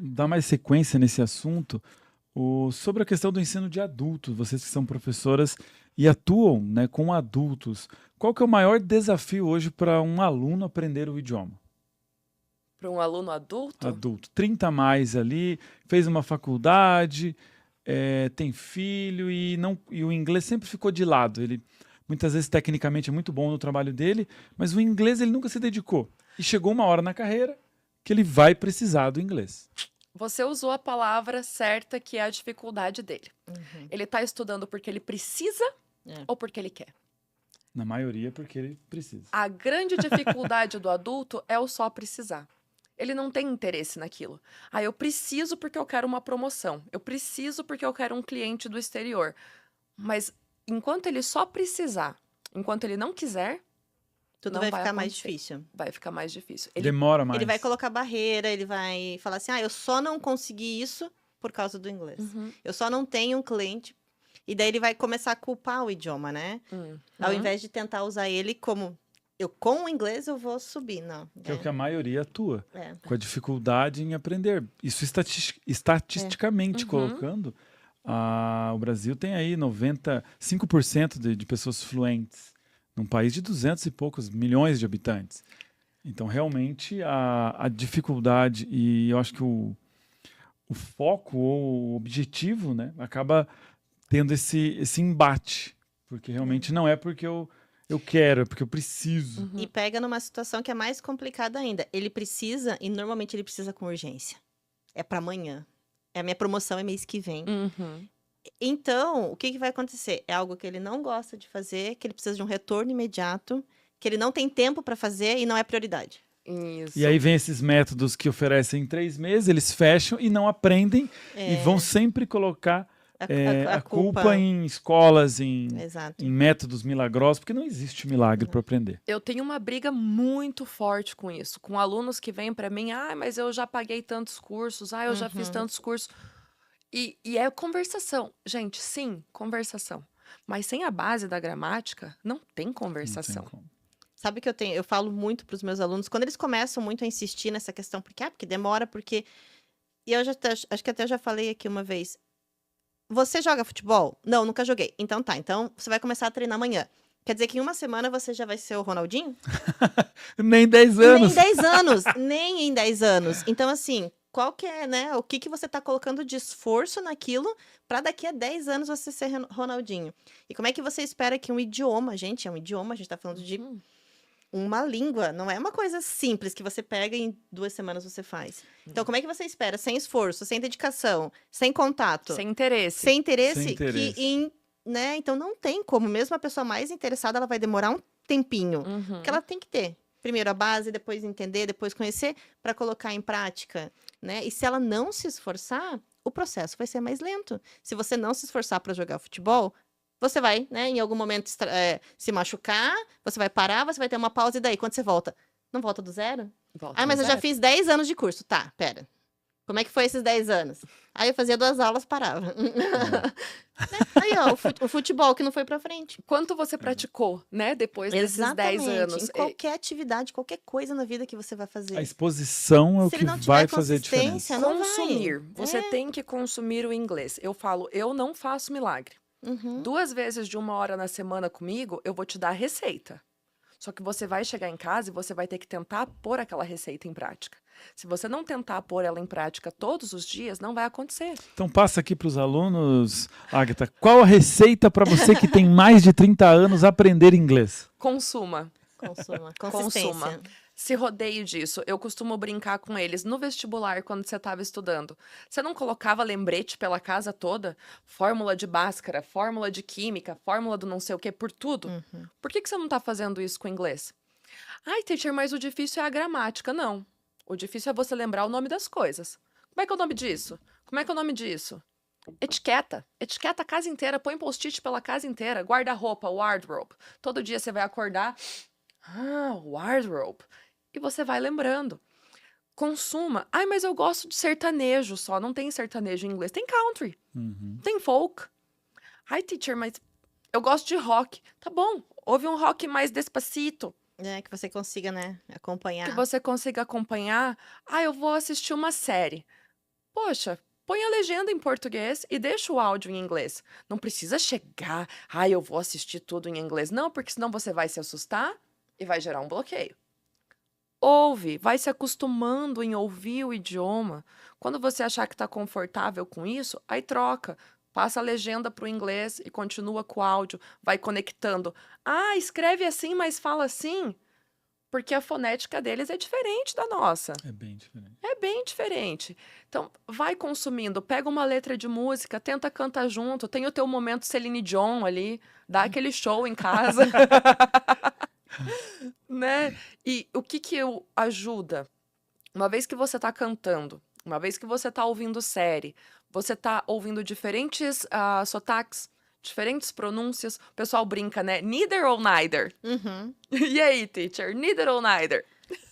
dar mais sequência nesse assunto, sobre a questão do ensino de adultos, vocês que são professoras e atuam, né, com adultos, qual que é o maior desafio hoje para um aluno aprender o idioma? Para um aluno adulto? Adulto, 30 a mais ali, fez uma faculdade, tem filho e o inglês sempre ficou de lado. Ele muitas vezes tecnicamente é muito bom no trabalho dele, mas o inglês ele nunca se dedicou. E chegou uma hora na carreira que ele vai precisar do inglês. Você usou a palavra certa, que é a dificuldade dele. Uhum. Ele está estudando porque ele precisa ou porque ele quer? Na maioria porque ele precisa. A grande dificuldade do adulto é o só precisar. Ele não tem interesse naquilo. Eu preciso porque eu quero uma promoção. Eu preciso porque eu quero um cliente do exterior. Mas enquanto ele só precisar, enquanto ele não quiser, Tudo não vai vai ficar mais acontecer. difícil. Vai ficar mais difícil. Demora mais. Ele vai colocar barreira, ele vai falar assim, eu só não consegui isso por causa do inglês. Uhum. Eu só não tenho um cliente. E daí ele vai começar a culpar o idioma, né? Ao invés de tentar usar ele como... com o inglês eu vou subir, não. Que é o que a maioria atua. É. Com a dificuldade em aprender. Isso estatisticamente Uhum. colocando, o Brasil tem aí 95% de pessoas fluentes, num país de 200 e poucos milhões de habitantes. Então, realmente, a dificuldade e eu acho que o foco ou o objetivo, né, acaba tendo esse embate. Porque realmente não é porque eu quero, é porque eu preciso. Uhum. E pega numa situação que é mais complicada ainda. Ele precisa, e normalmente ele precisa com urgência. É para amanhã. A minha promoção é mês que vem. Uhum. Então, o que vai acontecer? É algo que ele não gosta de fazer, que ele precisa de um retorno imediato, que ele não tem tempo para fazer e não é prioridade. Isso. E aí vem esses métodos que oferecem em 3 meses, eles fecham e não aprendem e vão sempre colocar a culpa em escolas, Exato. em métodos milagrosos, porque não existe milagre para aprender. Eu tenho uma briga muito forte com isso, com alunos que vêm para mim, mas eu já paguei tantos cursos, eu já fiz tantos cursos. E é conversação. Gente, sim, conversação. Mas sem a base da gramática, não tem conversação. Não tem como. Sabe que eu falo muito para os meus alunos, quando eles começam muito a insistir nessa questão, porque demora, porque... E eu acho que até já falei aqui uma vez, você joga futebol? Não, nunca joguei. Então tá, então você vai começar a treinar amanhã. Quer dizer que em uma semana você já vai ser o Ronaldinho? Nem 10 anos. Nem 10 anos. Nem em 10 anos. Então, assim, qual que é, né? O que você tá colocando de esforço naquilo para daqui a 10 anos você ser Ronaldinho? E como é que você espera que um idioma, gente, é um idioma, a gente tá falando de uma língua, não é uma coisa simples que você pega e em 2 semanas você faz. Então, como é que você espera? Sem esforço, sem dedicação, sem contato. Sem interesse. Sem interesse, Sem interesse. né? Então, não tem como. Mesmo a pessoa mais interessada, ela vai demorar um tempinho. Uhum. Que ela tem que ter. Primeiro a base, depois entender, depois conhecer, para colocar em prática, né? E se ela não se esforçar, o processo vai ser mais lento. Se você não se esforçar para jogar futebol, você vai, né, em algum momento se machucar, você vai parar, você vai ter uma pausa, e daí, quando você volta? Não volta do zero? Volta Mas do eu já zero. fiz 10 anos de curso. Tá, pera. Como é que foi esses 10 anos? Aí eu fazia 2 aulas, parava. Aí, ó, o futebol que não foi pra frente. Quanto você praticou, né, depois desses 10 anos? Em qualquer atividade, qualquer coisa na vida que você vai A fazer. exposição é o Se que ele não tiver vai fazer a consistência, diferença. não Consumir. vai. Você tem que consumir o inglês. Eu falo, eu não faço milagre. Uhum. 2 vezes de 1 hora na semana comigo, eu vou te dar a receita. Só que você vai chegar em casa e você vai ter que tentar pôr aquela receita em prática. Se você não tentar pôr ela em prática todos os dias, não vai acontecer. Então passa aqui para os alunos, Agatha, qual a receita para você que tem mais de 30 anos aprender inglês? Consuma. Consuma. Consuma. Consistência. Se rodeie disso. Eu costumo brincar com eles. No vestibular, quando você estava estudando, você não colocava lembrete pela casa toda? Fórmula de Bhaskara, fórmula de química, fórmula do não sei o que, por tudo? Uhum. Por que você não está fazendo isso com o inglês? Ai, teacher, mas o difícil é a gramática. Não. O difícil é você lembrar o nome das coisas. Como é que é o nome disso? Como é que é o nome disso? Etiqueta. Etiqueta a casa inteira. Põe post-it pela casa inteira. Guarda-roupa, wardrobe. Todo dia você vai acordar. Wardrobe. E você vai lembrando. Consuma. Ai, mas eu gosto de sertanejo só. Não tem sertanejo em inglês. Tem country. Uhum. Tem folk. Ai, teacher, mas eu gosto de rock. Tá bom. Ouve um rock mais despacito. Que você consiga, né, acompanhar. Que você consiga acompanhar. Eu vou assistir uma série. Poxa, põe a legenda em português e deixa o áudio em inglês. Não precisa chegar, eu vou assistir tudo em inglês. Não, porque senão você vai se assustar e vai gerar um bloqueio. Ouve, vai se acostumando em ouvir o idioma. Quando você achar que está confortável com isso, aí troca. Passa a legenda para o inglês e continua com o áudio. Vai conectando. Escreve assim, mas fala assim. Porque a fonética deles é diferente da nossa. É bem diferente. É bem diferente. Então, vai consumindo. Pega uma letra de música, tenta cantar junto. Tem o teu momento Celine Dion ali. Dá aquele show em casa. Né? E o que ajuda? Uma vez que você está cantando, uma vez que você está ouvindo série, você está ouvindo diferentes sotaques, diferentes pronúncias. O pessoal brinca, né? Neither or neither. Uhum. E aí, teacher? Neither or neither?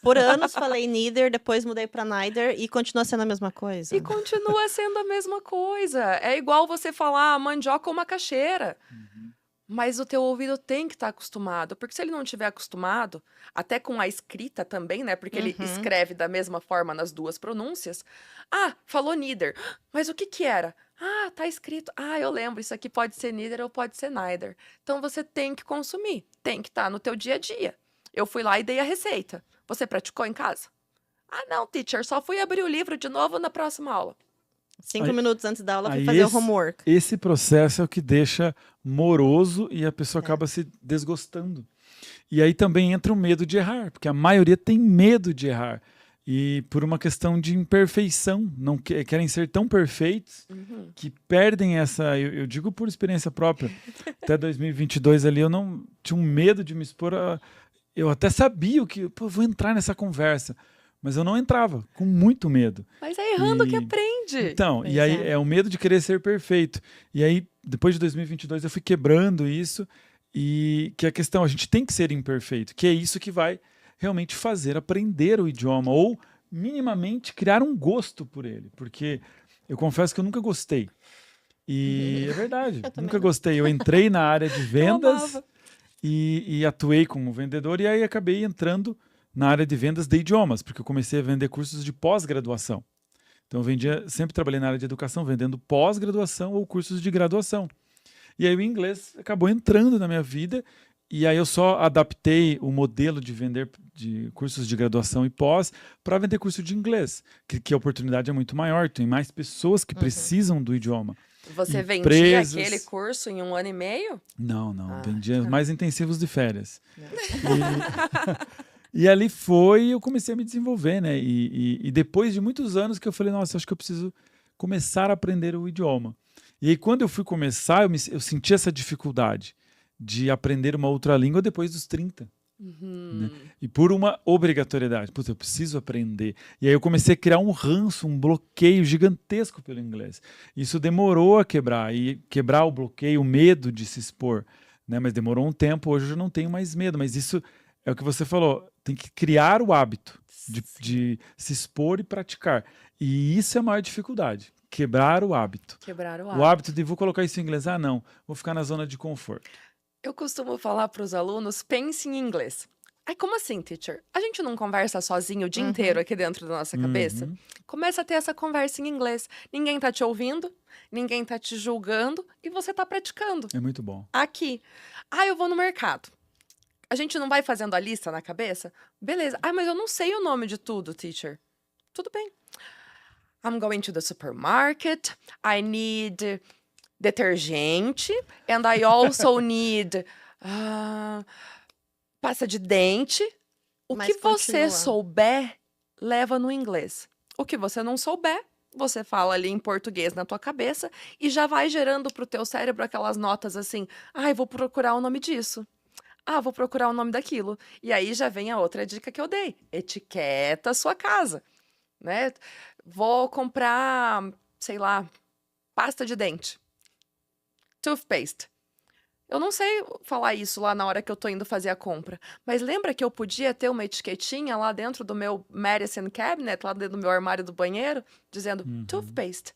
Por anos falei neither, depois mudei pra neither e continua sendo a mesma coisa. E continua sendo a mesma coisa. É igual você falar mandioca ou macaxeira. Mas o teu ouvido tem que estar acostumado, porque se ele não estiver acostumado, até com a escrita também, né? Porque ele escreve da mesma forma nas duas pronúncias. Falou neither. Mas o que era? Tá escrito. Eu lembro, isso aqui pode ser neither ou pode ser neither. Então você tem que consumir, tem que estar no teu dia a dia. Eu fui lá e dei a receita. Você praticou em casa? Não, teacher, só fui abrir o livro de novo na próxima aula. 5 minutos antes da aula, fui Aí fazer o homework. Esse processo é o que deixa moroso e a pessoa acaba se desgostando. E aí também entra o medo de errar, porque a maioria tem medo de errar. E por uma questão de imperfeição, não querem ser tão perfeitos que perdem essa... Eu digo por experiência própria. Até 2022 ali eu não tinha um medo de me expor a... Eu até sabia o que... vou entrar nessa conversa. Mas eu não entrava, com muito medo. Mas é errando que aprende. Então, Pois e aí é o medo de querer ser perfeito. E aí, depois de 2022, eu fui quebrando isso. E que a questão, a gente tem que ser imperfeito. Que é isso que vai realmente fazer aprender o idioma. Ou, minimamente, criar um gosto por ele. Porque eu confesso que eu nunca gostei. E é verdade, nunca gostei. Eu entrei na área de vendas e atuei como vendedor. E aí acabei entrando na área de vendas de idiomas, porque eu comecei a vender cursos de pós-graduação. Então eu sempre trabalhei na área de educação, vendendo pós-graduação ou cursos de graduação. E aí o inglês acabou entrando na minha vida, e aí eu só adaptei o modelo de vender de cursos de graduação e pós para vender curso de inglês, que a oportunidade é muito maior, tem mais pessoas que precisam do idioma. Você Empresas... vendia aquele curso em 1 ano e meio? Não, vendia mais intensivos de férias. E ali eu comecei a me desenvolver, né? E depois de muitos anos que eu falei, nossa, acho que eu preciso começar a aprender o idioma. E aí quando eu fui começar, eu senti essa dificuldade de aprender uma outra língua depois dos 30. Né? E por uma obrigatoriedade. Putz, eu preciso aprender. E aí eu comecei a criar um ranço, um bloqueio gigantesco pelo inglês. Isso demorou a quebrar. E quebrar o bloqueio, o medo de se expor. Né? Mas demorou um tempo, hoje eu já não tenho mais medo. Mas isso é o que você falou. Tem que criar o hábito de se expor e praticar. E isso é a maior dificuldade. Quebrar o hábito. O hábito de vou colocar isso em inglês. Não. Vou ficar na zona de conforto. Eu costumo falar para os alunos, pense em inglês. Como assim, teacher? A gente não conversa sozinho o dia inteiro aqui dentro da nossa cabeça? Começa a ter essa conversa em inglês. Ninguém tá te ouvindo, ninguém tá te julgando e você tá praticando. É muito bom. Aqui. Eu vou no mercado. A gente não vai fazendo a lista na cabeça? Beleza. Mas eu não sei o nome de tudo, teacher. Tudo bem. I'm going to the supermarket. I need detergente. And I also need pasta de dente. O Mas que você continua. souber, leva no inglês. O que você não souber, você fala ali em português na tua cabeça e já vai gerando pro teu cérebro aquelas notas assim. Vou procurar o nome disso. Vou procurar o nome daquilo. E aí já vem a outra dica que eu dei. Etiqueta a sua casa, né? Vou comprar, sei lá, pasta de dente. Toothpaste. Eu não sei falar isso lá na hora que eu tô indo fazer a compra. Mas lembra que eu podia ter uma etiquetinha lá dentro do meu medicine cabinet, lá dentro do meu armário do banheiro, dizendo toothpaste.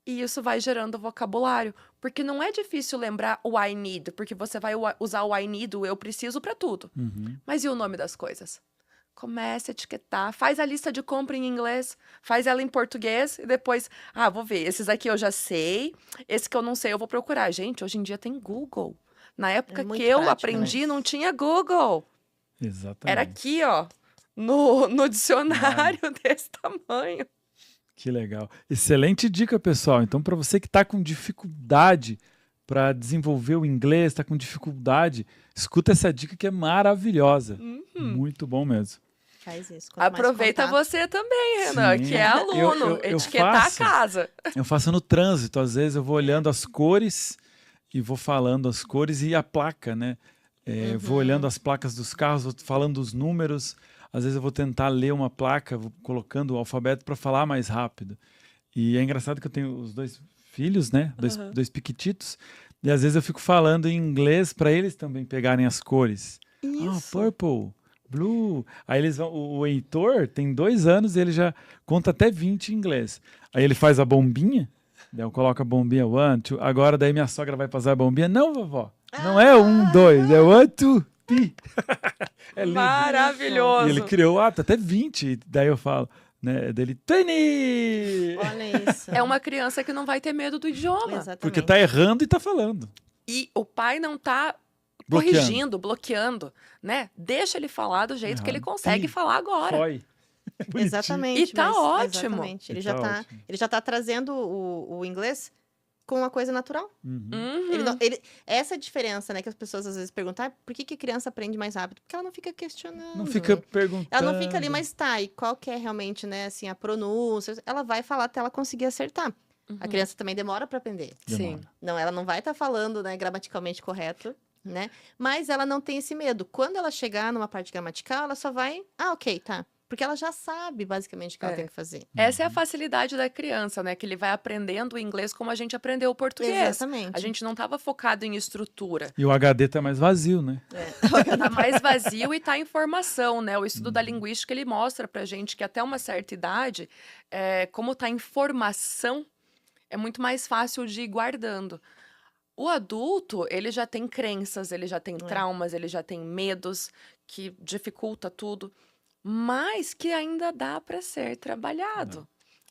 E isso vai gerando vocabulário. Porque não é difícil lembrar o I need, porque você vai usar o I need, o eu preciso, para tudo. Mas e o nome das coisas? Comece a etiquetar, faz a lista de compra em inglês, faz ela em português e depois, vou ver, esses aqui eu já sei, esse que eu não sei eu vou procurar. Gente, hoje em dia tem Google. Na época muito que eu prático, aprendi, né? não tinha Google. Exatamente. Era aqui, ó, no dicionário desse tamanho. Que legal. Excelente dica, pessoal. Então, para você que está com dificuldade para desenvolver o inglês, está com dificuldade, escuta essa dica que é maravilhosa. Muito bom mesmo. Faz isso. Quanto mais Aproveita contato- você também, Renan, Sim. que é aluno. Eu Etiquetar faço. a casa. Eu faço no trânsito, às vezes eu vou olhando as cores e vou falando as cores e a placa, né? Vou olhando as placas dos carros, vou falando os números. Às vezes eu vou tentar ler uma placa, vou colocando o alfabeto para falar mais rápido. E é engraçado que eu tenho os 2 filhos, né? Dois piquititos. E às vezes eu fico falando em inglês para eles também pegarem as cores. Isso. Purple, blue. Aí eles vão. O Heitor tem 2 anos e ele já conta até 20 em inglês. Aí ele faz a bombinha, daí eu coloco a bombinha 1, 2. Agora daí minha sogra vai fazer a bombinha. Não, vovó. Não é 1, 2, é 1, 2, 3. É lindo. Maravilhoso. E ele criou até 20. Daí eu falo, né? Dele, 20! Olha isso. É uma criança que não vai ter medo do idioma. Exatamente. Porque tá errando e tá falando. E o pai não tá Bloqueando. corrigindo, bloqueando, né? Deixa ele falar do jeito que ele Errado. consegue Sim. falar agora. Foi. Bonitinho. Exatamente. E tá mas- ótimo. Exatamente. Ele E já tá tá, ótimo. ele já tá trazendo o inglês com uma coisa natural. Uhum. Uhum. Essa é a diferença, né? Que as pessoas às vezes perguntam, por que que a criança aprende mais rápido? Porque ela não fica questionando. Não fica perguntando. Ela não fica ali, mas tá, e qual que é realmente, né, assim, a pronúncia? Ela vai falar até ela conseguir acertar. A criança também demora para aprender. Sim. Demora. Não, ela não vai estar falando, né, gramaticalmente correto, né? Mas ela não tem esse medo. Quando ela chegar numa parte gramatical, ela só vai, ok, tá. Porque ela já sabe, basicamente, o que ela É. tem que fazer. Essa é a facilidade da criança, né? Que ele vai aprendendo o inglês como a gente aprendeu o português. Exatamente. A gente não estava focado em estrutura. E o HD tá mais vazio, né? Tá mais vazio e tá em formação, né? O estudo da linguística, ele mostra pra gente que até uma certa idade, como tá em formação, é muito mais fácil de ir guardando. O adulto, ele já tem crenças, ele já tem traumas, ele já tem medos, que dificulta tudo, mas que ainda dá para ser trabalhado.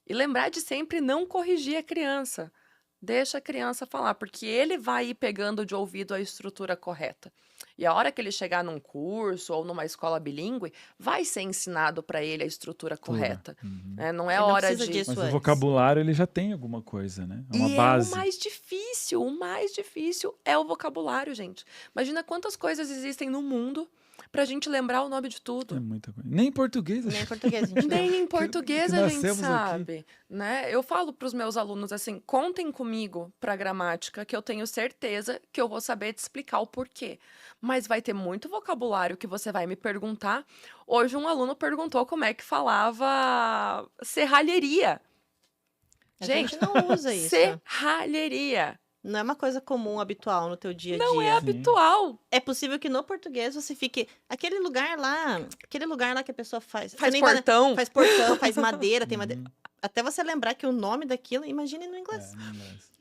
E lembrar de sempre não corrigir a criança. Deixa a criança falar, porque ele vai ir pegando de ouvido a estrutura correta. E a hora que ele chegar num curso ou numa escola bilíngue, vai ser ensinado para ele a estrutura correta. Uhum. Né? Não é Ele não hora precisa de... disso. Mas Isso o antes. vocabulário ele já tem alguma coisa, né? É uma E base. é o mais difícil. O mais difícil é o vocabulário, gente. Imagina quantas coisas existem no mundo pra gente lembrar o nome de É tudo. muita coisa. Nem em português. Nem em português, a gente não. Nem em português que a gente nascemos aqui. sabe, né? Eu falo para os meus alunos assim, contem comigo para gramática, que eu tenho certeza que eu vou saber te explicar o porquê. Mas vai ter muito vocabulário que você vai me perguntar. Hoje um aluno perguntou como é que falava serralheria. A Gente, gente não usa isso. serralheria. Não é uma coisa comum, habitual no teu dia a dia. Não é habitual. É possível que no português você fique... Aquele lugar lá que a pessoa faz... Faz você nem vai- portão. Faz portão, faz madeira, tem madeira. Até você lembrar que o nome daquilo, imagine no inglês. É, no inglês.